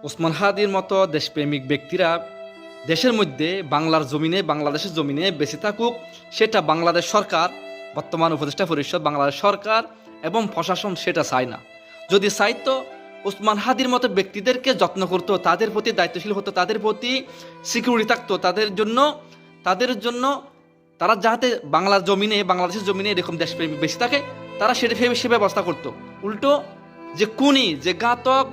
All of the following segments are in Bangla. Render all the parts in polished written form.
ওসমান হাদির মতো দেশপ্রেমিক ব্যক্তিরা দেশের মধ্যে বাংলার জমিনে, বাংলাদেশের জমিনে বেঁচে থাকুক, সেটা বাংলাদেশ সরকার, বর্তমান উপদেষ্টা পরিষদ, বাংলাদেশ সরকার এবং প্রশাসন সেটা চায় না। যদি চাইতো ওসমান হাদির মতো ব্যক্তিদেরকে যত্ন করতো, তাদের প্রতি দায়িত্বশীল হতো, তাদের প্রতি সিকিউরিটি থাকতো, তাদের জন্য তারা যাতে বাংলার জমিনে, বাংলাদেশের জমিনে এরকম দেশপ্রেমিক বেশি থাকে, তারা সেটা সে ব্যবস্থা করতো। উল্টো যে খুনি, যে ঘাতক,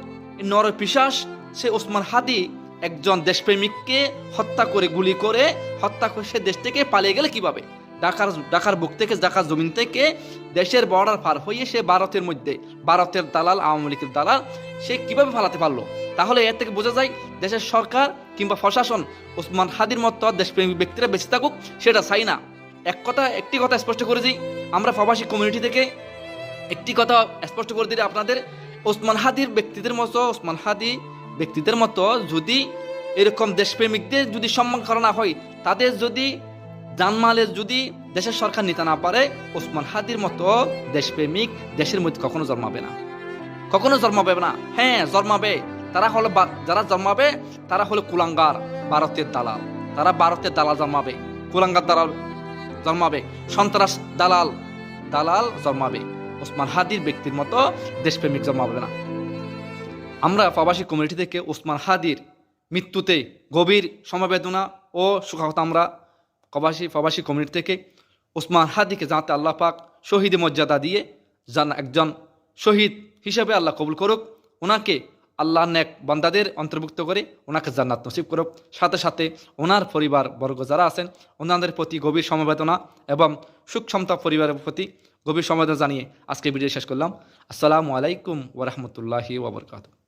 নরপিশাচ সে ওসমান হাদি একজন দেশপ্রেমিককে হত্যা করে, গুলি করে হত্যা করে সে দেশ থেকে পালিয়ে গেলে কিভাবে? ঢাকার বুক থেকে, ঢাকার জমিন থেকে দেশের বর্ডার পার হয়ে সে ভারতের মধ্যে, ভারতের দালাল, আওয়ামী লীগের দালাল, সে কিভাবে পালাতে পারলো? তাহলে এর থেকে বোঝা যায় দেশের সরকার কিংবা প্রশাসন ওসমান হাদির মতো দেশপ্রেমিক ব্যক্তিরা বেঁচে থাকুক সেটা চাই না। একটি কথা স্পষ্ট করে দিই, আমরা প্রবাসী কমিউনিটি থেকে একটি কথা স্পষ্ট করে দিই আপনাদের, ওসমান হাদির ব্যক্তিদের মতো যদি এরকম দেশপ্রেমিকদের যদি সম্মান করা না হয়, তাদের যদি জানমালের যদি দেশের সরকার নিতে না পারে, ওসমান হাদির মতো দেশপ্রেমিক দেশের মধ্যে কখনো জন্মাবে না। হ্যাঁ, জন্মাবে। যারা জন্মাবে তারা হলো কুলাঙ্গার, ভারতের দালাল। তারা ভারতের দালাল জন্মাবে, কুলাঙ্গার দালাল জন্মাবে, সন্ত্রাস দালাল জন্মাবে। ওসমান হাদির ব্যক্তির মতো দেশপ্রেমিক জন্মাবে না। আমরা প্রবাসী কমিউনিটি থেকে ওসমান হাদির মৃত্যুতে গভীর সমবেদনা ও শোকাহত আমরা প্রবাসী কমিউনিটি থেকে ওসমান হাদিকে যাতে আল্লাহ পাক শহীদ মর্যাদা দিয়ে একজন শহীদ হিসেবে আল্লাহ কবুল করুক, ওনাকে আল্লাহ নেক বান্দাদের অন্তর্ভুক্ত করে ওনাকে জান্নাত নসিব করুক। সাথে সাথে ওনার পরিবার বর্গ যারা আছেন ওনাদের প্রতি গভীর সমবেদনা এবং সুখ সমতা পরিবারের প্রতি গভীর সমবেদনা জানিয়ে আজকে ভিডিও শেষ করলাম। আসসালামু আলাইকুম ওয়া রাহমাতুল্লাহি ওয়া বারাকাতুহু।